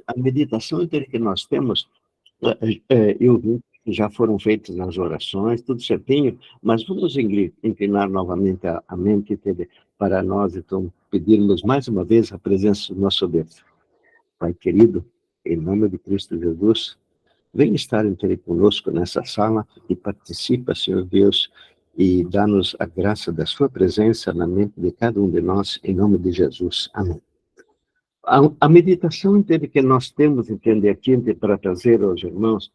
A meditação que nós temos, eu vi que já foram feitas nas orações, tudo certinho, mas vamos inclinar novamente a mente para nós, então, pedirmos mais uma vez a presença do nosso Deus. Pai querido, em nome de Cristo Jesus, vem estar conosco nessa sala e participa, Senhor Deus, e dá-nos a graça da sua presença na mente de cada um de nós, em nome de Jesus. Amém. A meditação que nós temos, aqui para trazer aos irmãos,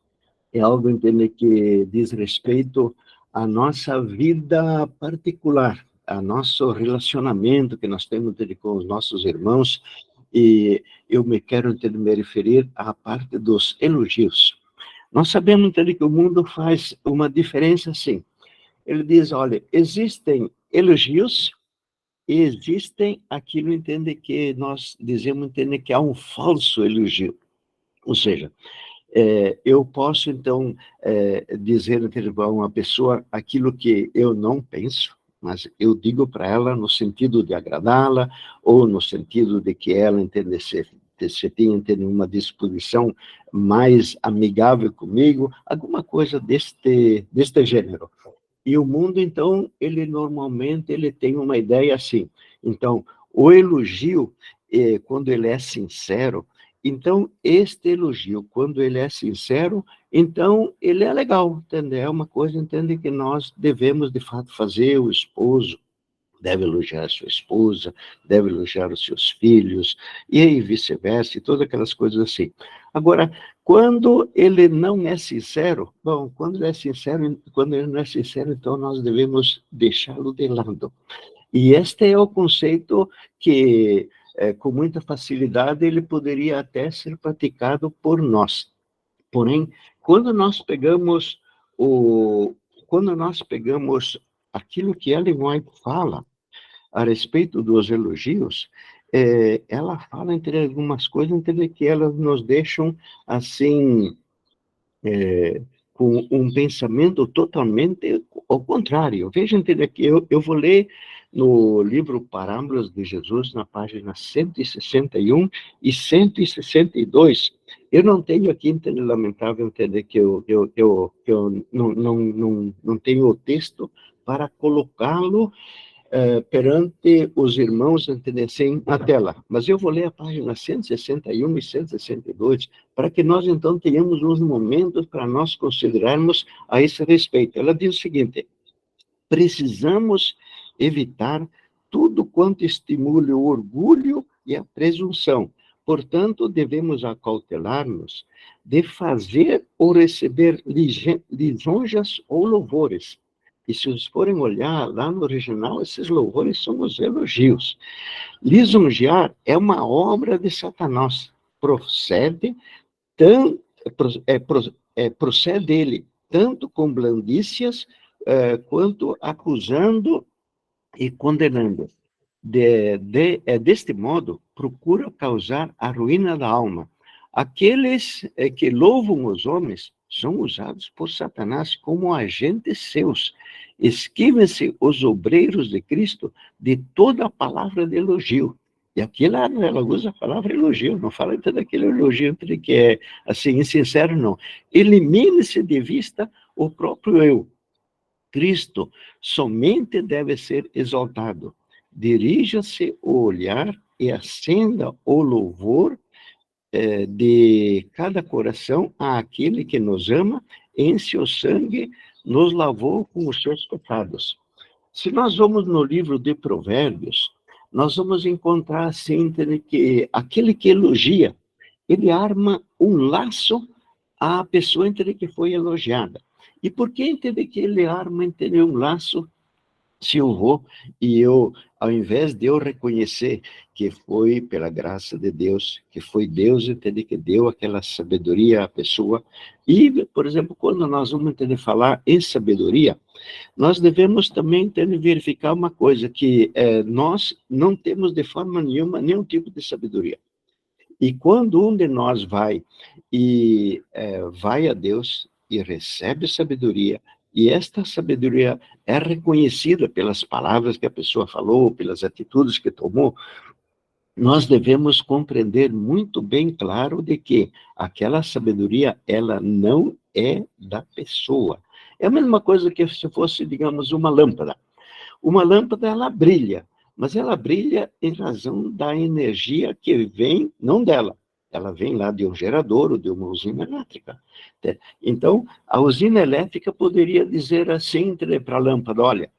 é algo, que diz respeito à nossa vida particular, a nosso relacionamento que nós temos com os nossos irmãos, e eu quero me referir à parte dos elogios. Nós sabemos, que o mundo faz uma diferença, sim. Ele diz, olha, existem elogios e existem aquilo, que nós dizemos, que há um falso elogio. Ou seja, eu posso, então, dizer a uma pessoa aquilo que eu não penso, mas eu digo para ela no sentido de agradá-la, ou no sentido de que ela se tenha uma disposição mais amigável comigo, alguma coisa deste gênero. E o mundo, então, normalmente tem uma ideia assim. Então, o elogio, quando ele é sincero, então, este elogio, quando ele é sincero, então, ele é legal, entende? É uma coisa, que nós devemos, de fato, fazer. O esposo deve elogiar a sua esposa, deve elogiar os seus filhos, e aí vice-versa, e todas aquelas coisas assim. Agora, quando ele não é sincero, quando ele não é sincero, então nós devemos deixá-lo de lado. E este é o conceito que, com muita facilidade, ele poderia até ser praticado por nós. Porém, quando nós pegamos aquilo que Ellen White fala a respeito dos elogios, ela fala entre algumas coisas que elas nos deixam assim, com um pensamento totalmente ao contrário. Veja, que eu vou ler no livro Parábolas de Jesus, na página 161 e 162. Eu não tenho aqui, lamentável, que eu não tenho o texto para colocá-lo perante os irmãos, assim, na tela. Mas eu vou ler a página 161 e 162, para que nós, então, tenhamos uns momentos para nós considerarmos a esse respeito. Ela diz o seguinte: precisamos evitar tudo quanto estimule o orgulho e a presunção. Portanto, devemos acautelar-nos de fazer ou receber lisonjas ou louvores. E se vocês forem olhar lá no original, esses louvores são os elogios. Lisonjear é uma obra de Satanás. Procede ele tanto com blandícias quanto acusando e condenando. Deste modo, procura causar a ruína da alma. Aqueles que louvam os homens são usados por Satanás como agentes seus. Esquivem-se os obreiros de Cristo de toda a palavra de elogio. E aqui ela usa a palavra elogio, não fala daquele elogio que é assim, insincero, não. Elimine-se de vista o próprio eu. Cristo somente deve ser exaltado. Dirija-se o olhar e acenda o louvor de cada coração àquele que nos ama, em seu sangue nos lavou com os seus pecados. Se nós vamos no livro de Provérbios, nós vamos encontrar assim que aquele que elogia, ele arma um laço à pessoa que foi elogiada. E por que que ele arma um laço? Se eu vou e ao invés de eu reconhecer que foi pela graça de Deus, que foi Deus, que deu aquela sabedoria à pessoa, e, por exemplo, quando nós vamos falar em sabedoria, nós devemos também verificar uma coisa, que nós não temos de forma nenhuma nenhum tipo de sabedoria. E quando um de nós vai a Deus e recebe sabedoria, e esta sabedoria é reconhecida pelas palavras que a pessoa falou, pelas atitudes que tomou, nós devemos compreender muito bem claro de que aquela sabedoria, ela não é da pessoa. É a mesma coisa que se fosse, digamos, uma lâmpada. Uma lâmpada, ela brilha, mas ela brilha em razão da energia que vem, não dela, ela vem lá de um gerador ou de uma usina elétrica. Então, a usina elétrica poderia dizer assim para a lâmpada: olha,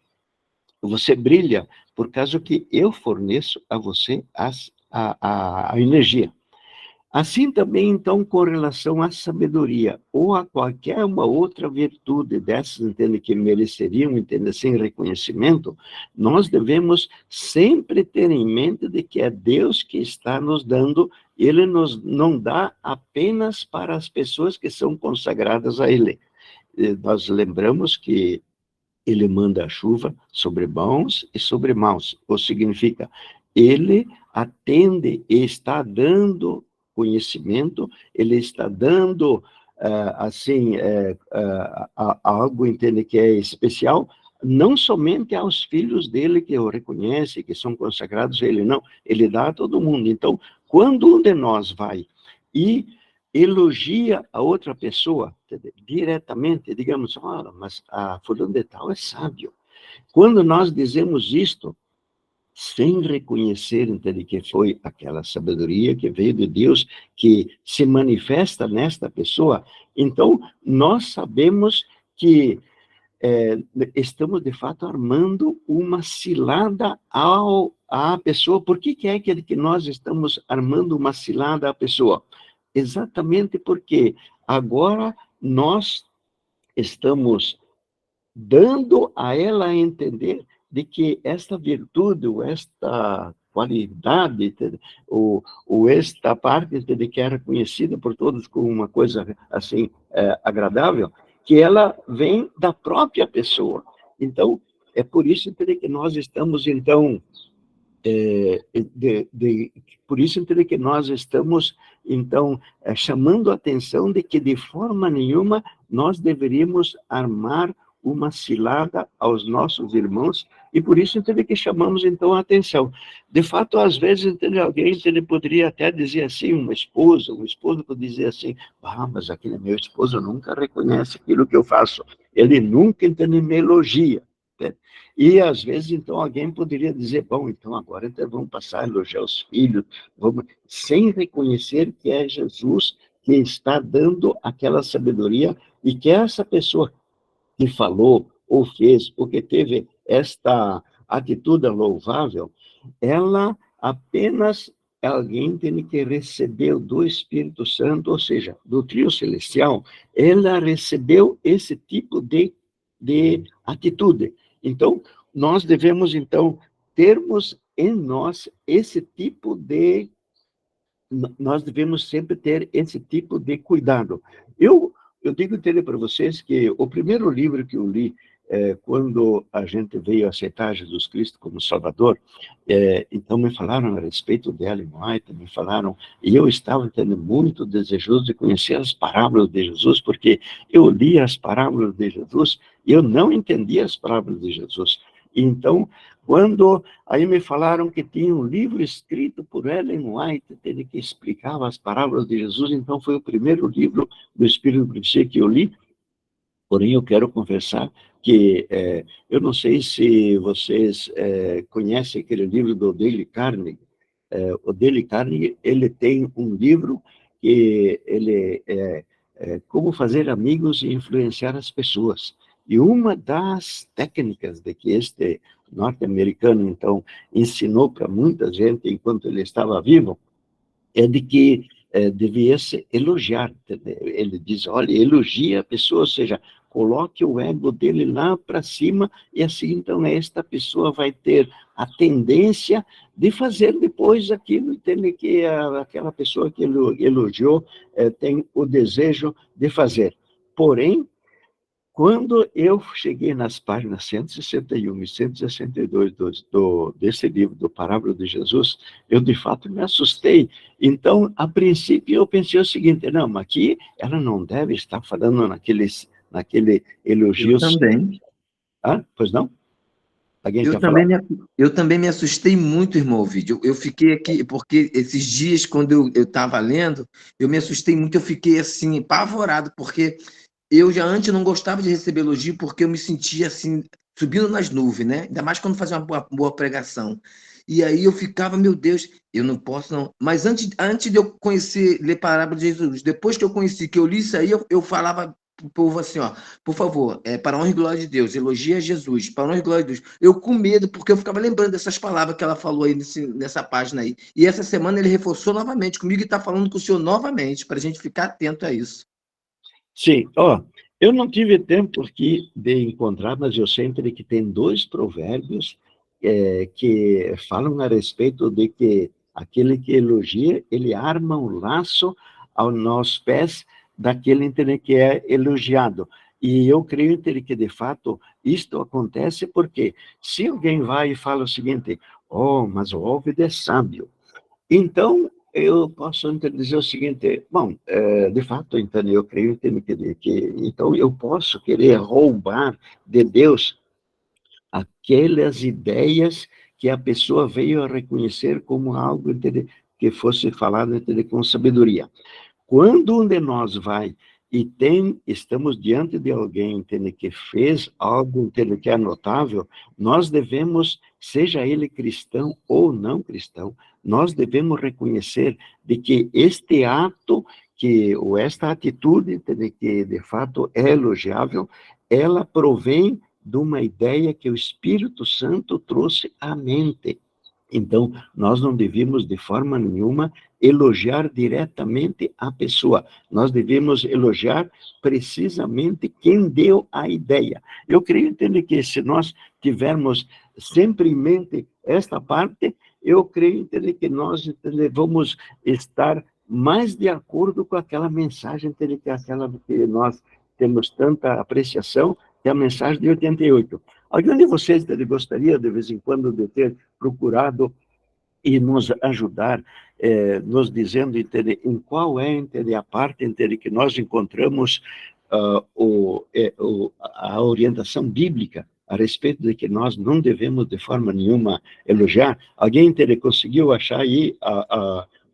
você brilha por causa que eu forneço a você a energia. Assim também, então, com relação à sabedoria, ou a qualquer uma outra virtude dessas, entende, que mereceriam, entende, sem reconhecimento, nós devemos sempre ter em mente de que é Deus que está nos dando, Ele nos não dá apenas para as pessoas que são consagradas a Ele. Nós lembramos que Ele manda a chuva sobre bons e sobre maus, ou significa, Ele atende e está dando conhecimento, Ele está dando, assim, algo, entende, que é especial, não somente aos filhos dele que o reconhecem, que são consagrados a Ele, não, Ele dá a todo mundo. Então, quando um de nós vai e elogia a outra pessoa diretamente, digamos, oh, mas a fulano de tal é sábio. Quando nós dizemos isto, sem reconhecer, entende, que foi aquela sabedoria que veio de Deus, que se manifesta nesta pessoa, então nós sabemos que estamos, de fato, armando uma cilada à pessoa. Por que é que nós estamos armando uma cilada à pessoa? Exatamente porque agora nós estamos dando a ela a entender de que esta virtude, ou esta qualidade, ou esta parte de que é reconhecida por todos como uma coisa assim agradável, que ela vem da própria pessoa. Então, é por isso que nós estamos, então, por isso que nós estamos, então, chamando a atenção de que, de forma nenhuma, nós deveríamos armar uma cilada aos nossos irmãos, e por isso que chamamos, então, a atenção. De fato, às vezes, alguém poderia até dizer assim, um esposo pode dizer assim, mas aquele meu esposo nunca reconhece aquilo que eu faço, ele nunca, me elogia, né? E, às vezes, então, alguém poderia dizer, bom, então agora então, vamos passar a elogiar os filhos, sem reconhecer que é Jesus que está dando aquela sabedoria, e que essa pessoa que falou, ou fez, ou que teve esta atitude louvável, ela apenas alguém tem que recebeu do Espírito Santo, ou seja, do trio celestial, ela recebeu esse tipo de atitude. Então, nós devemos, então, termos em nós esse tipo de... Nós devemos sempre ter esse tipo de cuidado. Eu digo para vocês que o primeiro livro que eu li, quando a gente veio aceitar Jesus Cristo como Salvador, então me falaram a respeito de Ellen White, me falaram, e eu estava tendo muito desejoso de conhecer as parábolas de Jesus, porque eu li as parábolas de Jesus e eu não entendia as parábolas de Jesus. Então, quando aí me falaram que tinha um livro escrito por Ellen White, que explicava as parábolas de Jesus, então foi o primeiro livro do Espírito Profecia que eu li. Porém, eu quero confessar que eu não sei se vocês conhecem aquele livro do Dale Carnegie. O Dale Carnegie, ele tem um livro que ele Como Fazer Amigos e Influenciar as Pessoas. E uma das técnicas de que este norte-americano, então, ensinou para muita gente enquanto ele estava vivo, é de que devia se elogiar. Ele diz, olha, elogia a pessoa, ou seja, coloque o ego dele lá para cima, e assim, então, esta pessoa vai ter a tendência de fazer depois aquilo que aquela pessoa que ele elogiou tem o desejo de fazer. Porém, quando eu cheguei nas páginas 161 e 162 desse livro, do Parábola de Jesus, eu, de fato, me assustei. Então, a princípio, eu pensei o seguinte, não, mas aqui ela não deve estar falando naquele elogio... Eu também. Ah, pois não? Alguém Eu quer falar? também me, eu também me assustei muito, irmão Ovidio. Eu fiquei aqui, porque esses dias, quando eu estava lendo, eu me assustei muito, eu fiquei assim, apavorado, porque eu já antes não gostava de receber elogio, porque eu me sentia assim, subindo nas nuvens, né? Ainda mais quando fazia uma boa pregação. E aí eu ficava, meu Deus, eu não posso não. Mas antes de eu conhecer, ler parábola de Jesus, depois que eu conheci, que eu li isso aí, eu falava pro povo assim, ó, por favor, para a honra e glória de Deus, elogia Jesus, para a honra e glória de Deus. Eu com medo, porque eu ficava lembrando dessas palavras que ela falou aí nessa página aí. E essa semana ele reforçou novamente comigo e está falando com o senhor novamente, para a gente ficar atento a isso. Sim, ó, eu não tive tempo aqui de encontrar, mas eu sempre que tem dois provérbios que falam a respeito de que aquele que elogia, ele arma um laço aos pés daquele entende, que é elogiado. E eu creio entende, que, de fato, isto acontece porque se alguém vai e fala o seguinte, oh, mas o Óvido é sábio, então, eu posso dizer o seguinte, bom, de fato, então, eu creio então eu posso querer roubar de Deus aquelas ideias que a pessoa veio a reconhecer como algo entende, que fosse falado entende, com sabedoria. Quando um de nós vai e estamos diante de alguém entende, que fez algo entende, que é notável, nós devemos, seja ele cristão ou não cristão, nós devemos reconhecer de que este ato, ou esta atitude, entende, que de fato é elogiável, ela provém de uma ideia que o Espírito Santo trouxe à mente. Então, nós não devemos, de forma nenhuma, elogiar diretamente a pessoa. Nós devemos elogiar precisamente quem deu a ideia. Eu creio, entende, que se nós tivermos sempre em mente esta parte, eu creio, entende, que nós entende, vamos estar mais de acordo com aquela mensagem, entende, que é aquela que nós temos tanta apreciação, que é a mensagem de 88. Alguém de vocês gostaria, de vez em quando, de ter procurado e nos ajudar, nos dizendo entende, em qual é entende, a parte entende, que nós encontramos a orientação bíblica a respeito de que nós não devemos de forma nenhuma elogiar. Alguém entende, conseguiu achar aí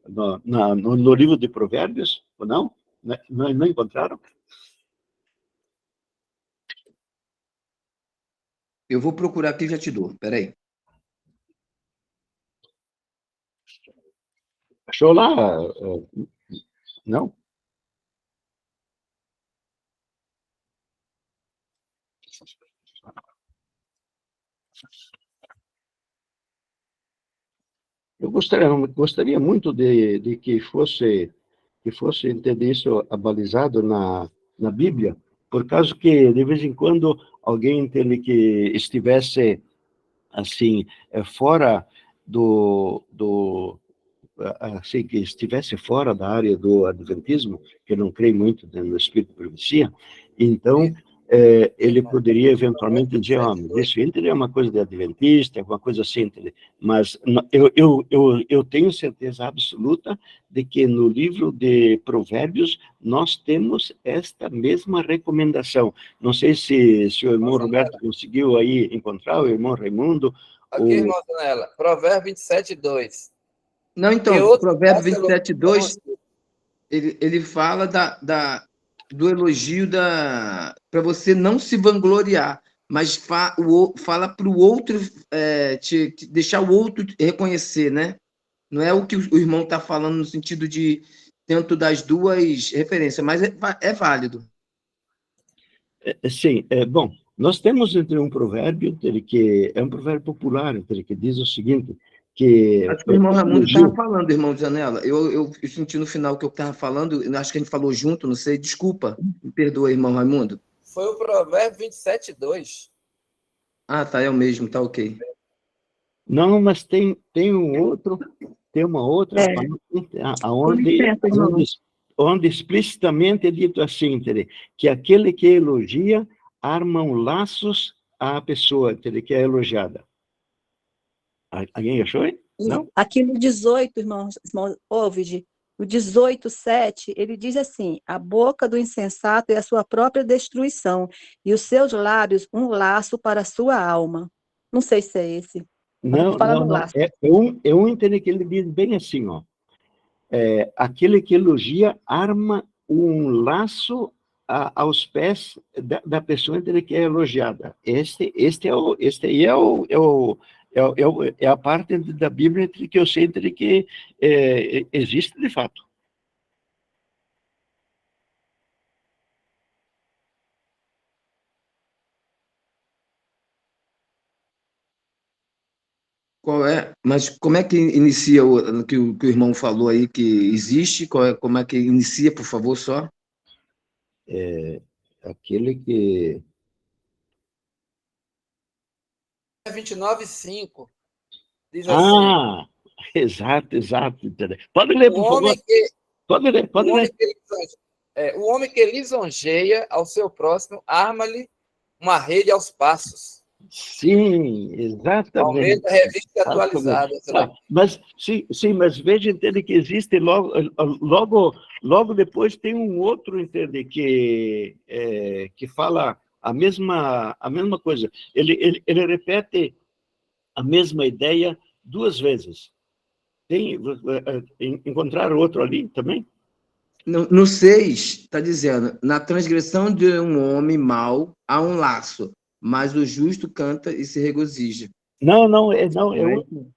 no livro de Provérbios, ou não? Não encontraram? Eu vou procurar aqui e já te dou. Peraí. Achou lá? Não? Eu gostaria muito de que fosse entender isso abalizado na Bíblia, por causa que, de vez em quando, alguém entende que estivesse, assim, fora assim, que estivesse fora da área do adventismo, que não creio muito no espírito de profecia, então ele poderia eventualmente dizer, oh, mas isso é uma coisa de adventista, alguma coisa assim, entendeu? Mas eu tenho certeza absoluta de que no livro de Provérbios nós temos esta mesma recomendação. Não sei se o irmão Roberto conseguiu aí encontrar, o irmão Raimundo. Aqui, irmão Zanella, Provérbio 27, 2. Não, Que então, outro Provérbio faça elogio 27, a 2, você. ele fala do elogio para você não se vangloriar, mas fala para o outro, deixar o outro reconhecer, né? Não é o que o irmão está falando no sentido de dentro das duas referências, mas é válido. Sim, bom, nós temos entre um provérbio que é um provérbio popular, que diz o seguinte, que Acho que o irmão Raimundo estava elogio. falando, irmão Janela. Eu senti no final que eu estava falando, eu acho que a gente falou junto, não sei, desculpa, me perdoa, irmão Raimundo. Foi o Provérbio 27, 2. Ah, tá, é o mesmo, tá ok. Não, mas tem uma outra É, parte com licença, irmão. onde explicitamente é dito assim, entende? Que aquele que elogia armam laços à pessoa, entende? Que é elogiada. Alguém achou, hein? Não? Aqui no 18, irmão Ovid, no 18:7, ele diz assim: a boca do insensato é a sua própria destruição, e os seus lábios um laço para a sua alma. Não sei se é esse. Não, Fala não, no não. laço. É um entender que ele diz bem assim, ó. Aquele que elogia arma um laço aos pés da pessoa que é elogiada. Este aí é a parte da Bíblia que eu sei que existe de fato. Qual é? Mas como é que inicia que o irmão falou aí que existe? Como é que inicia, por favor, só? Aquele que... 29:5 diz assim: Ah, exato, exato. Pode ler, o por favor. homem que, Pode ler, pode o homem ler. que, o homem que lisonjeia ao seu próximo, arma-lhe uma rede aos passos. Sim, exatamente. Almeida, revista Exatamente. atualizada. Essa daqui. Mas sim, mas veja, entende que existe logo depois tem um outro, entende, que fala a mesma coisa. Ele repete a mesma ideia duas vezes. Encontraram outro ali também? No 6, está dizendo: na transgressão de um homem mau há um laço, mas o justo canta e se regozija. Não, Não é isso?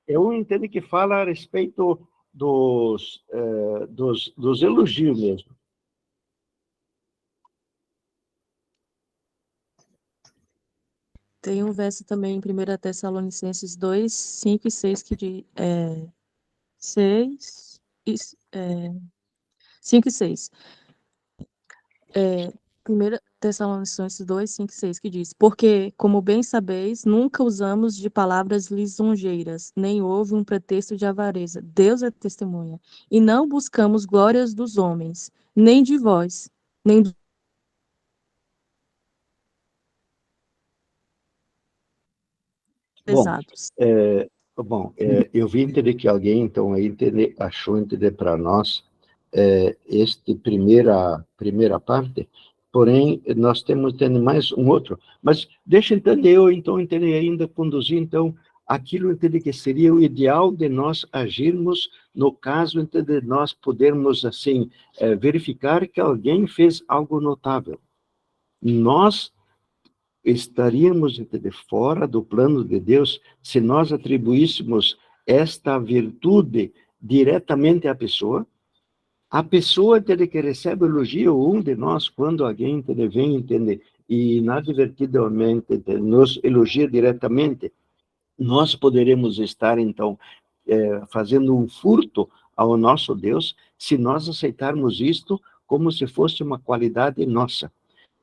é um entende que fala a respeito dos elogios mesmo. Tem um verso também em 1 Tessalonicenses 2, 5 e 6 que diz... 5 e 6. 1 Tessalonicenses 2, 5 e 6, que diz: porque, como bem sabeis, nunca usamos de palavras lisonjeiras, nem houve um pretexto de avareza. Deus é testemunha. E não buscamos glórias dos homens, nem de vós, nem dos Bom, pesados. eu vi entender que alguém, então, aí achou entender para nós esta primeira parte, porém, nós temos entender mais um outro. Mas deixa entender, eu, então, entender ainda, conduzir, então, aquilo, entender que seria o ideal de nós agirmos no caso, entender, nós podermos, assim, verificar que alguém fez algo notável. Nós estaríamos fora do plano de Deus se nós atribuíssemos esta virtude diretamente à pessoa. A pessoa que recebe elogio, um de nós, quando alguém vem entender e inadvertidamente nos elogia diretamente, nós poderemos estar, então, fazendo um furto ao nosso Deus se nós aceitarmos isto como se fosse uma qualidade nossa.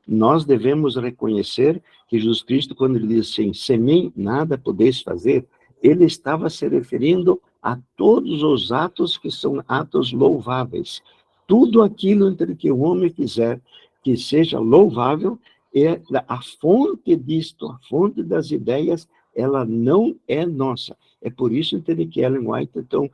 Nós devemos reconhecer que Jesus Cristo, quando ele diz assim, sem mim nada podeis fazer, ele estava se referindo a todos os atos que são atos louváveis. Tudo aquilo que o homem fizer que seja louvável, é a fonte disto, a fonte das ideias, ela não é nossa. É por isso que Ellen White, então,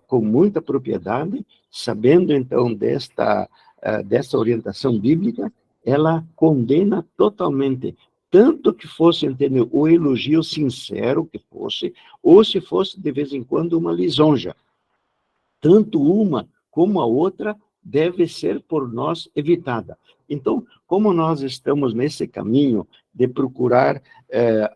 com muita propriedade, sabendo, então, dessa orientação bíblica, ela condena totalmente, tanto que fosse, entendeu, o elogio sincero que fosse, ou se fosse, de vez em quando, uma lisonja. Tanto uma como a outra deve ser por nós evitada. Então, como nós estamos nesse caminho de procurar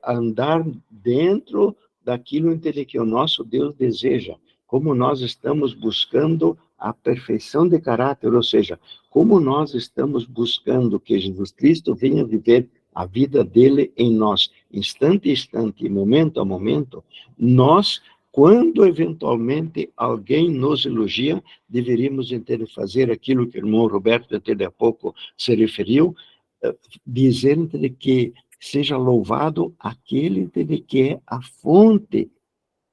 andar dentro daquilo que o nosso Deus deseja, como nós estamos buscando a perfeição de caráter, ou seja, como nós estamos buscando que Jesus Cristo venha viver a vida dele em nós, instante a instante, momento a momento, nós, quando eventualmente alguém nos elogia, deveríamos fazer aquilo que o irmão Roberto até há pouco se referiu, dizendo que seja louvado aquele que é a fonte,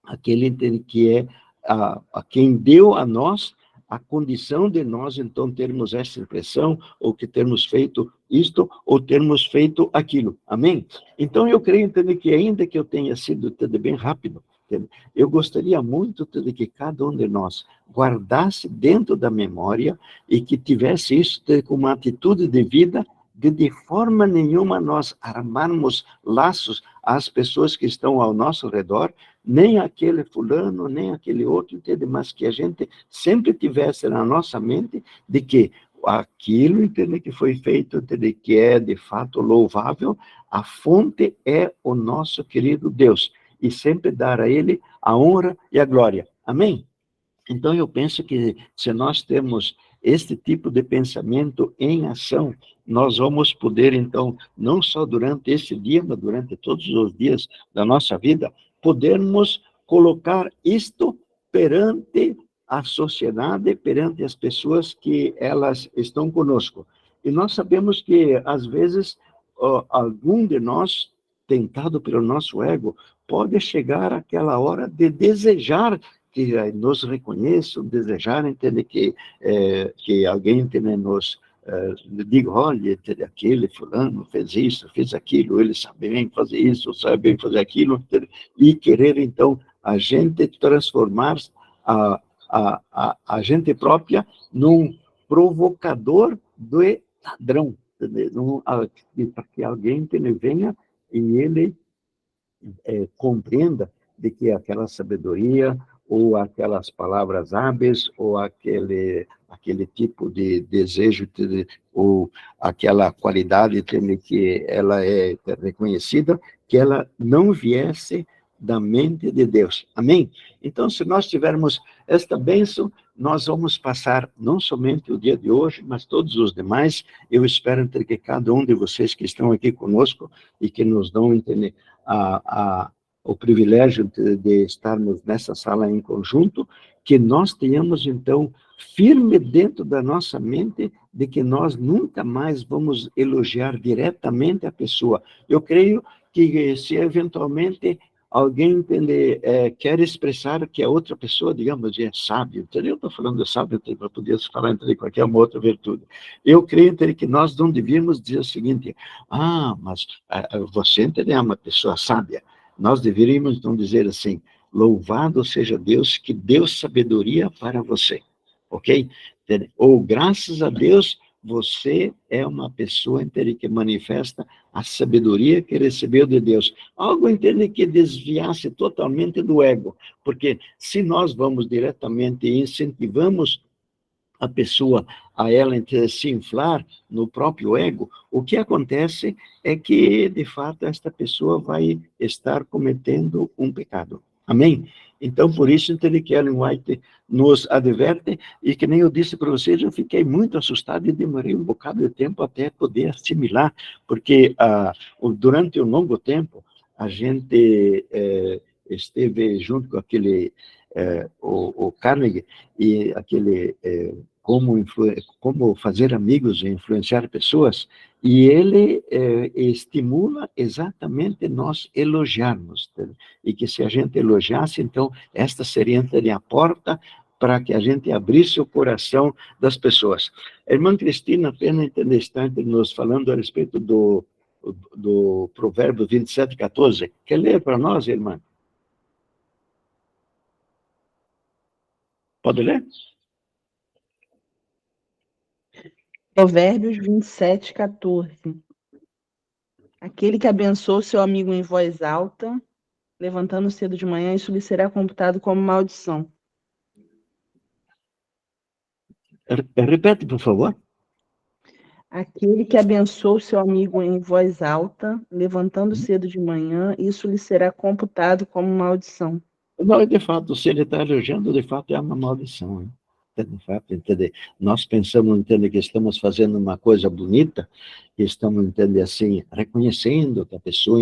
aquele que é a quem deu a nós a condição de nós, então, termos essa impressão, ou que termos feito isto, ou termos feito aquilo. Amém? Então, eu creio, entende, que ainda que eu tenha sido tudo bem rápido, entende, eu gostaria muito de que cada um de nós guardasse dentro da memória e que tivesse isso como uma atitude de vida de forma nenhuma nós armarmos laços às pessoas que estão ao nosso redor, nem aquele fulano, nem aquele outro, entende? Mas que a gente sempre tivesse na nossa mente de que aquilo, entende, que foi feito, entende, que é de fato louvável, a fonte é o nosso querido Deus, e sempre dar a Ele a honra e a glória. Amém? Então, eu penso que se nós temos este tipo de pensamento em ação, nós vamos poder, então, não só durante esse dia, mas durante todos os dias da nossa vida, podermos colocar isto perante a sociedade, perante as pessoas que elas estão conosco. E nós sabemos que, às vezes, algum de nós, tentado pelo nosso ego, pode chegar àquela hora de desejar que nos reconheçam, desejar, entender que alguém entende, nos diga, olha, aquele fulano fez isso, fez aquilo, ele sabe bem fazer isso, sabe bem fazer aquilo, entende? E querer, então, a gente transformar a gente própria num provocador do ladrão, para que alguém entende, venha e ele compreenda de que aquela sabedoria, ou aquelas palavras hábeis, ou aquele tipo de desejo, ou aquela qualidade que ela é reconhecida, que ela não viesse da mente de Deus. Amém? Então, se nós tivermos esta bênção, nós vamos passar não somente o dia de hoje, mas todos os demais. Eu espero que cada um de vocês que estão aqui conosco e que nos dão entender o privilégio de estarmos nessa sala em conjunto, que nós tenhamos, então, firme dentro da nossa mente de que nós nunca mais vamos elogiar diretamente a pessoa. Eu creio que se eventualmente alguém quer expressar que a outra pessoa, digamos, é sábio, entendeu? Eu estou falando de sábio para poder falar de qualquer uma outra virtude. Eu creio que nós não devíamos dizer o seguinte, mas você é uma pessoa sábia. Nós deveríamos, então, dizer assim, louvado seja Deus, que deu sabedoria para você, ok? Ou, graças a Deus, você é uma pessoa que manifesta a sabedoria que recebeu de Deus. Algo, que desviasse totalmente do ego, porque se nós vamos diretamente e incentivamos a pessoa a ela se inflar no próprio ego, o que acontece é que, de fato, esta pessoa vai estar cometendo um pecado. Amém? Então, por isso, que Ellen White nos adverte, e que nem eu disse para vocês, eu fiquei muito assustado e demorei um bocado de tempo até poder assimilar, porque durante um longo tempo, a gente esteve junto com aquele, o Carnegie, e aquele... como fazer amigos e influenciar pessoas, e ele estimula exatamente nós elogiarmos, e que se a gente elogiasse, então, esta seria a porta para que a gente abrisse o coração das pessoas. A irmã Cristina apenas está nos falando a respeito do provérbio 27:14. Quer ler para nós, irmã? Pode ler? Provérbios 27:14. Aquele que abençoa o seu amigo em voz alta, levantando cedo de manhã, isso lhe será computado como maldição. Repete, por favor. Aquele que abençoa o seu amigo em voz alta, levantando cedo de manhã, isso lhe será computado como maldição. Não, de fato, se ele está elogiando, de fato, é uma maldição, hein? De fato, entender. Nós pensamos, que estamos fazendo uma coisa bonita, que estamos, assim, reconhecendo que a pessoa,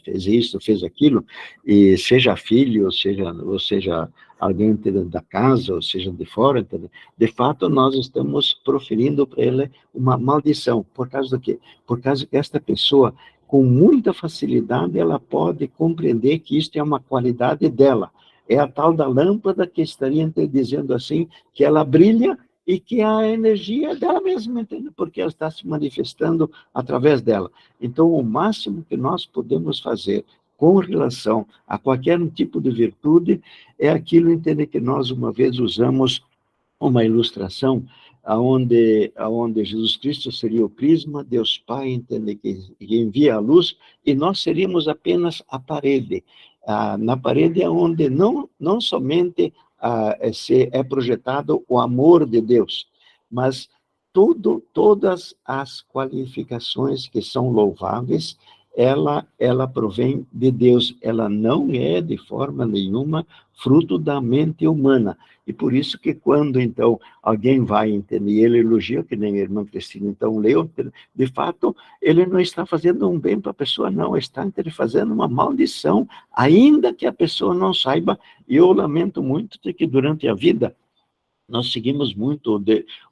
fez isso, fez aquilo, e seja filho, ou seja alguém da casa, ou seja de fora, de fato, nós estamos proferindo para ele uma maldição. Por causa do quê? Por causa que esta pessoa, com muita facilidade, ela pode compreender que isto é uma qualidade dela. É a tal da lâmpada que estaria dizendo assim, que ela brilha e que a energia é dela mesma, entende? Porque ela está se manifestando através dela. Então, o máximo que nós podemos fazer com relação a qualquer tipo de virtude é aquilo, entende, que nós uma vez usamos uma ilustração aonde Jesus Cristo seria o prisma, Deus Pai, entende, que envia a luz, e nós seríamos apenas a parede. Na parede é onde não somente se é projetado o amor de Deus, mas todas as qualificações que são louváveis, ela provém de Deus, ela não é de forma nenhuma fruto da mente humana. E por isso que quando, então, alguém vai entender, ele elogia, que nem a irmã Cristina, então, leu, de fato, ele não está fazendo um bem para a pessoa, não, está fazendo uma maldição, ainda que a pessoa não saiba. E eu lamento muito de que durante a vida, nós seguimos muito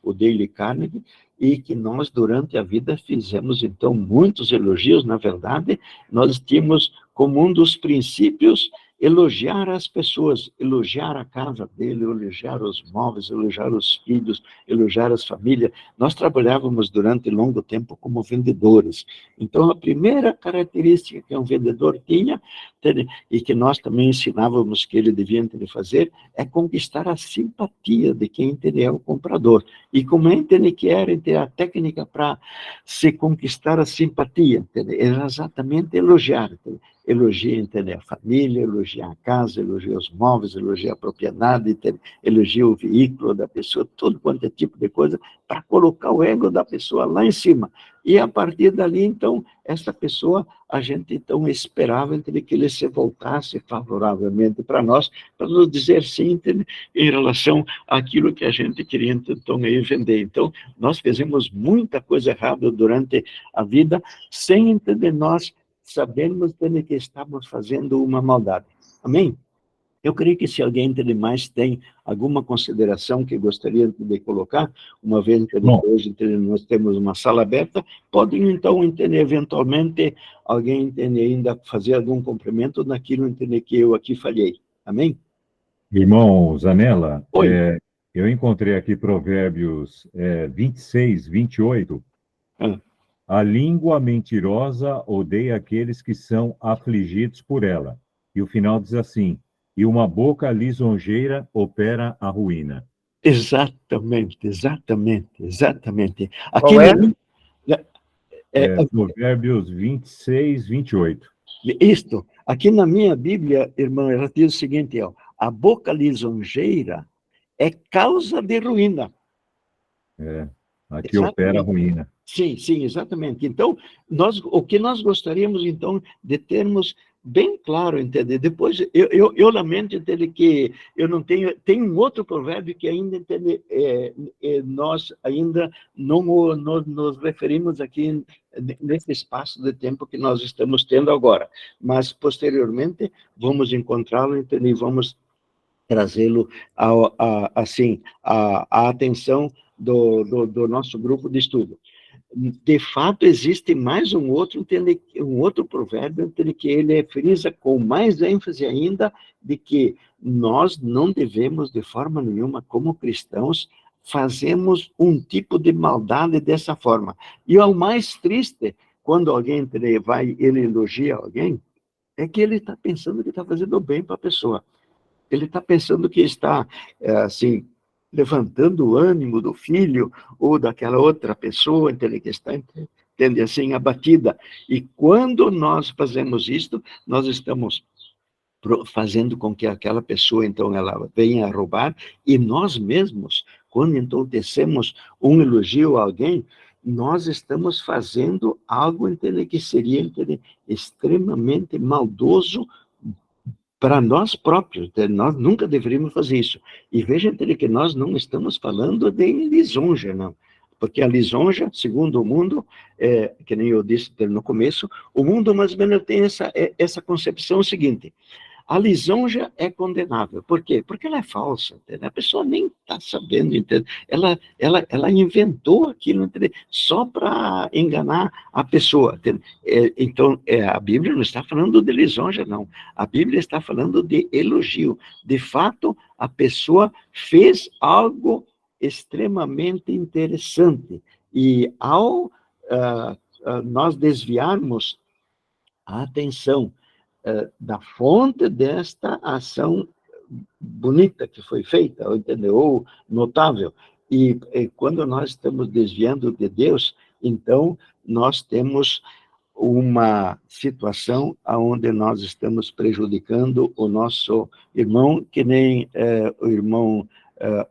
o Dale Carnegie, e que nós, durante a vida, fizemos, então, muitos elogios. Na verdade, nós tínhamos como um dos princípios elogiar as pessoas, elogiar a casa dele, elogiar os móveis, elogiar os filhos, elogiar as famílias. Nós trabalhávamos durante longo tempo como vendedores. Então, a primeira característica que um vendedor tinha, e que nós também ensinávamos que ele devia fazer, é conquistar a simpatia de quem é o comprador. E como é que era a técnica para se conquistar a simpatia? Era exatamente elogiar. Elogia, a família, elogia a casa, elogia os móveis, elogia a propriedade, elogia o veículo da pessoa, todo quanto é tipo de coisa, para colocar o ego da pessoa lá em cima. E a partir dali, então, essa pessoa, a gente então esperava que ele se voltasse favoravelmente para nós, para nos dizer sim, em relação àquilo que a gente queria então vender. Então, nós fizemos muita coisa errada durante a vida, sem entender nós sabemos que estamos fazendo uma maldade. Amém? Eu creio que se alguém mais tem alguma consideração que gostaria de colocar, uma vez que hoje nós temos uma sala aberta, podem então entender, eventualmente, alguém entender ainda fazer algum complemento naquilo que eu aqui falhei. Amém? Irmão Zanella, Oi. Eu encontrei aqui Provérbios 26, 28. A língua mentirosa odeia aqueles que são afligidos por ela. E o final diz assim: e uma boca lisonjeira opera a ruína. Exatamente. Aqui Qual é? Provérbios 26, 28. Isto, aqui na minha Bíblia, irmão, ela diz o seguinte, a boca lisonjeira é causa de ruína. Aqui opera a ruína. Sim, exatamente. Então, o que nós gostaríamos, então, de termos bem claro, entender. Depois, eu lamento, entender, que eu não tenho... Tem um outro provérbio que ainda, entender, nós ainda não nos referimos aqui nesse espaço de tempo que nós estamos tendo agora. Mas, posteriormente, vamos encontrá-lo, entender, e vamos trazê-lo assim, a atenção do nosso grupo de estudo. De fato, existe mais um outro provérbio, que ele frisa com mais ênfase ainda, de que nós não devemos, de forma nenhuma, como cristãos, fazemos um tipo de maldade dessa forma. E o mais triste, quando alguém ele elogia alguém, é que ele está pensando que está fazendo bem para a pessoa. Ele está pensando que está, assim, levantando o ânimo do filho ou daquela outra pessoa, entende, que está, entende, assim, abatida. E quando nós fazemos isto, nós estamos fazendo com que aquela pessoa, então, ela venha a roubar, e nós mesmos, quando, então, tecemos um elogio a alguém, nós estamos fazendo algo, entende, que seria, entende, extremamente maldoso para nós próprios. Nós nunca deveríamos fazer isso. E veja que nós não estamos falando de lisonja, não. Porque a lisonja, segundo o mundo, que nem eu disse no começo, o mundo mais ou menos tem essa concepção seguinte: a lisonja é condenável. Por quê? Porque ela é falsa. Entende? A pessoa nem está sabendo. Entende? Ela inventou aquilo, entende? Só para enganar a pessoa. Então, a Bíblia não está falando de lisonja, não. A Bíblia está falando de elogio. De fato, a pessoa fez algo extremamente interessante. E ao nós desviarmos a atenção da fonte desta ação bonita que foi feita, entendeu? Ou notável, E quando nós estamos desviando de Deus, então nós temos uma situação onde nós estamos prejudicando o nosso irmão, que nem o irmão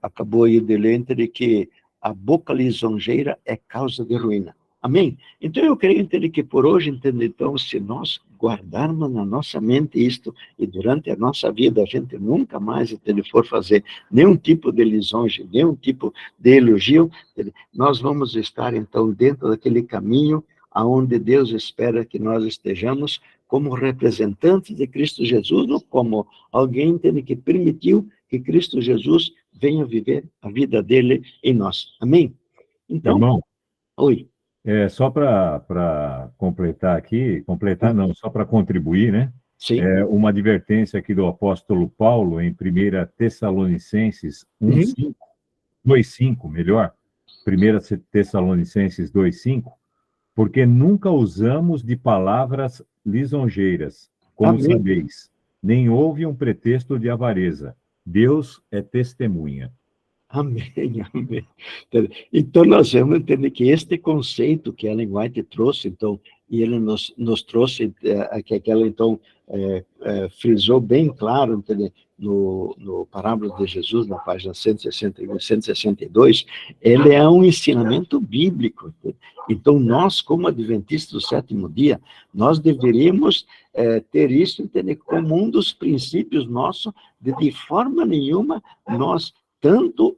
acabou aí de ler, de que a boca lisonjeira é causa de ruína. Amém? Então eu creio, entender que por hoje, entender, então, se nós guardarmos na nossa mente isto, e durante a nossa vida a gente nunca mais, entender, for fazer nenhum tipo de lisonja, nenhum tipo de elogio, entender, nós vamos estar, então, dentro daquele caminho aonde Deus espera que nós estejamos como representantes de Cristo Jesus, ou como alguém, entende, que permitiu que Cristo Jesus venha viver a vida dele em nós. Amém? Então, irmão, oi. Só para completar aqui, completar não, só para contribuir, né? Sim. Uma advertência aqui do apóstolo Paulo em 1 Tessalonicenses 1:5, 2:5, melhor, 1 Tessalonicenses 2:5, porque nunca usamos de palavras lisonjeiras, como Amém. sabeis, nem houve um pretexto de avareza. Deus é testemunha. Amém, amém. Então, nós vamos entender que este conceito que Ellen White trouxe, então, e ele nos trouxe, que ela, então, frisou bem claro, entende, no Parábola de Jesus, na página 161 e 162, ele é um ensinamento bíblico. Entende? Então, nós, como adventistas do sétimo dia, nós deveríamos ter isso, entende, como um dos princípios nossos, de forma nenhuma nós tanto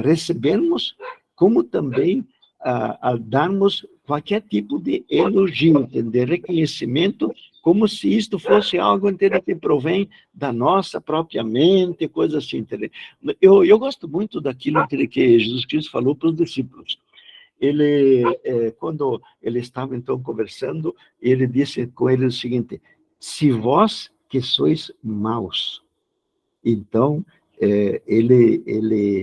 recebemos, como também a darmos qualquer tipo de elogio, de reconhecimento, como se isto fosse algo, entende, que provém da nossa própria mente, coisa assim. Entende? Eu gosto muito daquilo, entende, que Jesus Cristo falou para os discípulos. Ele, quando ele estava, então, conversando, ele disse com eles o seguinte: se vós que sois maus, então, ele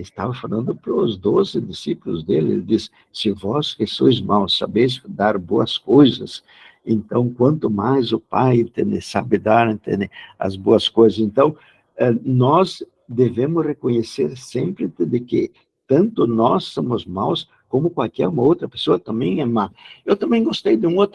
estava falando para os 12 discípulos dele, ele diz, se vós que sois maus sabeis dar boas coisas, então, quanto mais o Pai, entende, sabe dar, entende, as boas coisas. Então, nós devemos reconhecer sempre de que tanto nós somos maus, como qualquer uma outra pessoa também é má. Eu também gostei de uma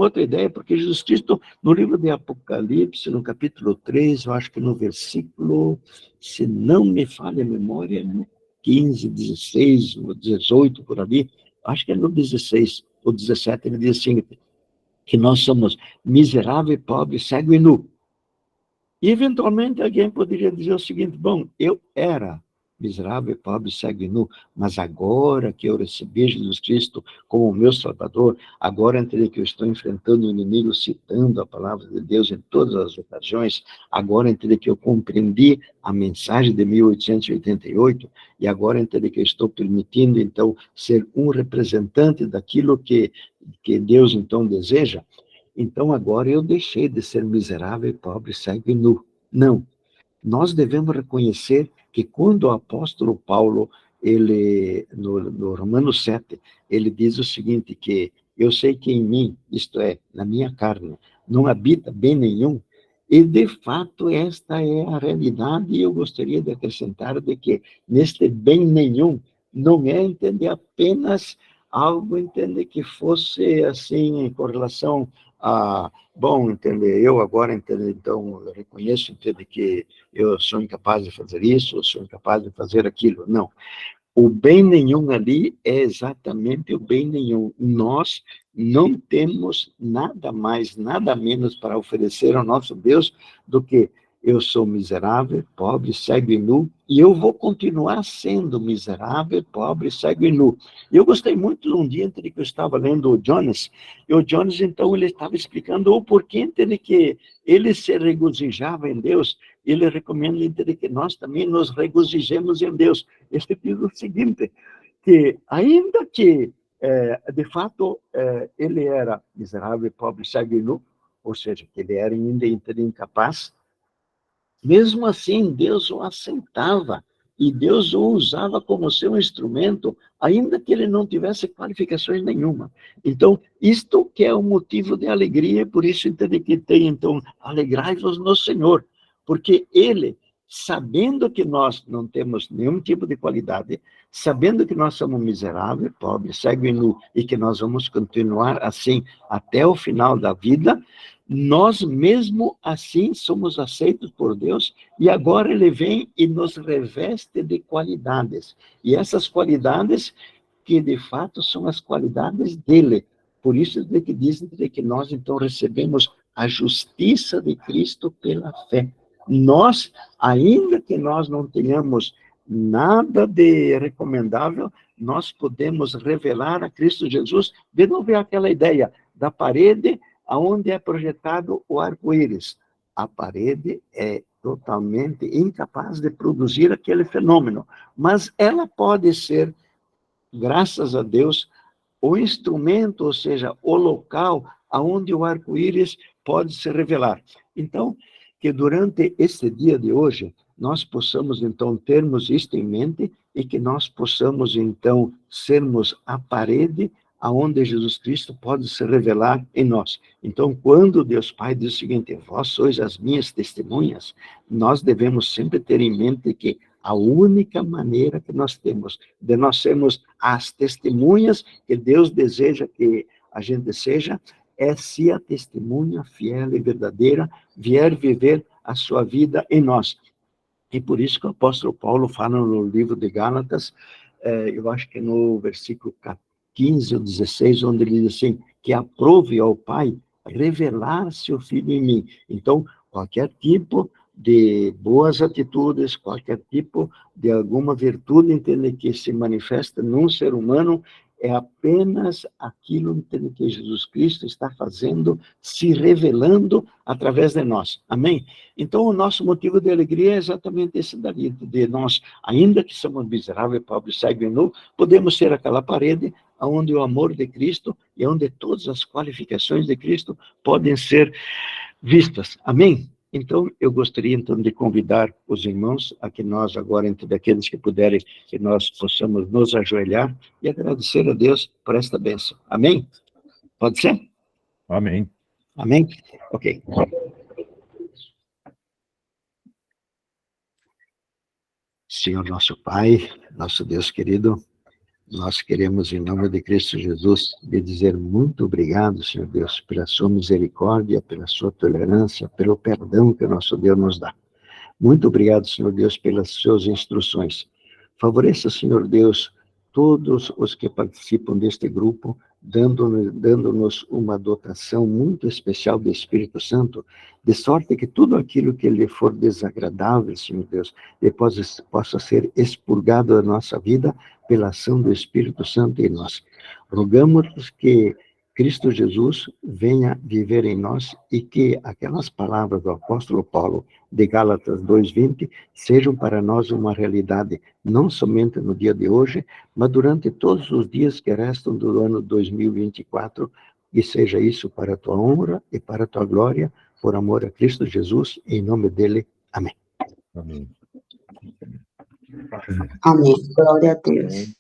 outra ideia, porque Jesus Cristo, no livro de Apocalipse, no capítulo 3, eu acho que no versículo, se não me falha a memória, no 15, 16, ou 18, por ali, acho que é no 16 ou 17, ele diz assim, que nós somos miserável, pobre, cego e nu. E, eventualmente, alguém poderia dizer o seguinte, bom, eu era miserável, pobre, cego e nu, mas agora que eu recebi Jesus Cristo como meu Salvador, agora entender que eu estou enfrentando o inimigo, citando a palavra de Deus em todas as ocasiões, agora entender que eu compreendi a mensagem de 1888, e agora entender que eu estou permitindo, então, ser um representante daquilo que Deus, então, deseja. Então, agora eu deixei de ser miserável, pobre, cego e nu. Não. Nós devemos reconhecer que quando o apóstolo Paulo, ele, no Romanos 7, ele diz o seguinte, que eu sei que em mim, isto é, na minha carne, não habita bem nenhum, e de fato esta é a realidade, e eu gostaria de acrescentar de que neste bem nenhum, não é, entender, apenas algo, entender, que fosse assim, com relação a, bom, entender, eu agora, entender, então, eu reconheço, entender, que eu sou incapaz de fazer isso, eu sou incapaz de fazer aquilo. Não. O bem nenhum ali é exatamente o bem nenhum. Nós não temos nada mais, nada menos para oferecer ao nosso Deus do que eu sou miserável, pobre, cego e nu, e eu vou continuar sendo miserável, pobre, cego e nu. Eu gostei muito de um dia entre que eu estava lendo o Jonas, e o Jonas, então, ele estava explicando o porquê, entre que ele se regozijava em Deus. Ele recomenda, entre que nós também nos regozijemos em Deus. Ele diz o seguinte, que ainda que, de fato, ele era miserável, pobre, cego e nu, ou seja, que ele era ainda incapaz, mesmo assim, Deus o aceitava, e Deus o usava como seu instrumento, ainda que ele não tivesse qualificações nenhuma. Então, isto que é um motivo de alegria, por isso entende que tem, então, alegrai-vos no Senhor, porque ele sabendo que nós não temos nenhum tipo de qualidade, sabendo que nós somos miseráveis, pobres, cegos e nus, e que nós vamos continuar assim até o final da vida, nós mesmo assim somos aceitos por Deus, e agora Ele vem e nos reveste de qualidades. E essas qualidades, que de fato são as qualidades dele. Por isso é que dizem que nós então recebemos a justiça de Cristo pela fé. Nós, ainda que nós não tenhamos nada de recomendável, nós podemos revelar a Cristo Jesus. De novo é aquela ideia da parede aonde é projetado o arco-íris. A parede é totalmente incapaz de produzir aquele fenômeno, mas ela pode ser, graças a Deus, o instrumento, ou seja, o local aonde o arco-íris pode se revelar. Então, que durante este dia de hoje, nós possamos, então, termos isto em mente e que nós possamos, então, sermos a parede aonde Jesus Cristo pode se revelar em nós. Então, quando Deus Pai diz o seguinte, vós sois as minhas testemunhas, nós devemos sempre ter em mente que a única maneira que nós temos de nós sermos as testemunhas que Deus deseja que a gente seja, é se a testemunha fiel e verdadeira vier viver a sua vida em nós. E por isso que o apóstolo Paulo fala no livro de Gálatas, eu acho que no versículo 15 ou 16, onde ele diz assim, que aprove ao Pai revelar seu Filho em mim. Então, qualquer tipo de boas atitudes, qualquer tipo de alguma virtude, entende, que se manifesta num ser humano, é apenas aquilo, entende, que Jesus Cristo está fazendo, se revelando através de nós. Amém? Então, o nosso motivo de alegria é exatamente esse daí, de nós, ainda que somos miseráveis, pobres, cegos e nus, podemos ser aquela parede onde o amor de Cristo e onde todas as qualificações de Cristo podem ser vistas. Amém? Então, eu gostaria, então, de convidar os irmãos a que nós, agora, entre aqueles que puderem, que nós possamos nos ajoelhar e agradecer a Deus por esta bênção. Amém? Pode ser? Amém. Amém? Ok. Senhor nosso Pai, nosso Deus querido, nós queremos, em nome de Cristo Jesus, lhe dizer muito obrigado, Senhor Deus, pela sua misericórdia, pela sua tolerância, pelo perdão que o nosso Deus nos dá. Muito obrigado, Senhor Deus, pelas suas instruções. Favoreça, Senhor Deus, todos os que participam deste grupo, dando-nos uma dotação muito especial do Espírito Santo, de sorte que tudo aquilo que lhe for desagradável, Senhor Deus, possa ser expurgado da nossa vida pela ação do Espírito Santo em nós. Rogamos que Cristo Jesus venha viver em nós e que aquelas palavras do apóstolo Paulo de Gálatas 2:20 sejam para nós uma realidade, não somente no dia de hoje, mas durante todos os dias que restam do ano 2024, e seja isso para a tua honra e para a tua glória, por amor a Cristo Jesus, em nome dele. Amém. Amém. Amém. Glória a Deus.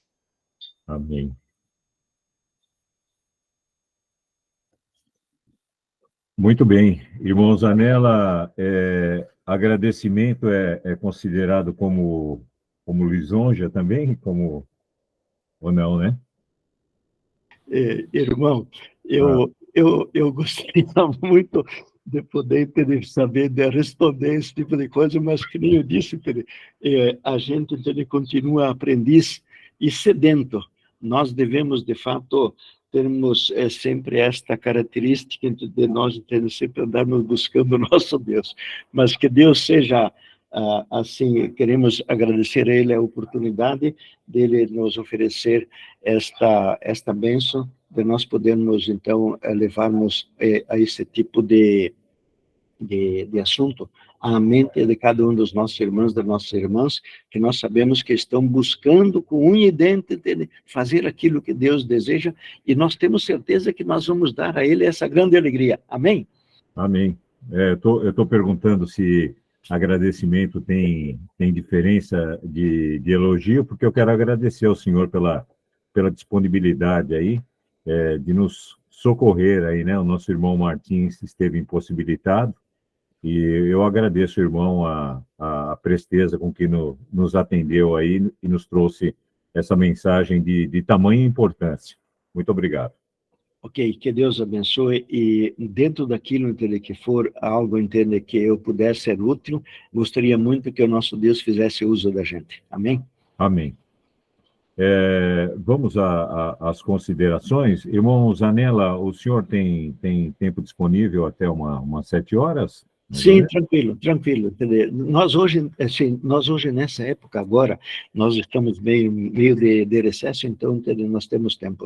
Amém. Muito bem. Irmão Zanella, agradecimento é considerado como lisonja também? Ou não, né? Irmão, eu gostaria muito de poder saber de responder esse tipo de coisa, mas que nem eu disse, a gente continua aprendiz e sedento. Nós devemos, de fato, termos sempre esta característica de nós sempre andarmos buscando o nosso Deus. Mas que Deus seja assim, queremos agradecer a Ele a oportunidade dele nos oferecer esta bênção, de nós podermos, então, levarmos a esse tipo de assunto à mente de cada um dos nossos irmãos, das nossas irmãs, que nós sabemos que estão buscando com unha e dente fazer aquilo que Deus deseja, e nós temos certeza que nós vamos dar a Ele essa grande alegria. Amém? Amém. Eu estou perguntando se agradecimento tem diferença de elogio, porque eu quero agradecer ao senhor pela disponibilidade aí, de nos socorrer aí, né? O nosso irmão Martins esteve impossibilitado, E eu agradeço, irmão, a presteza com que nos atendeu aí e nos trouxe essa mensagem de tamanha importância. Muito obrigado. Ok, que Deus abençoe, e dentro daquilo, entender, que for algo, entender, que eu puder ser útil, gostaria muito que o nosso Deus fizesse uso da gente. Amém? Amém. Vamos às considerações. Irmão Zanella, o senhor tem tempo disponível até umas 7 horas? Sim, tranquilo, tranquilo. Entender? Nós hoje, assim, nessa época agora, nós estamos meio de recesso, então, entender, nós temos tempo.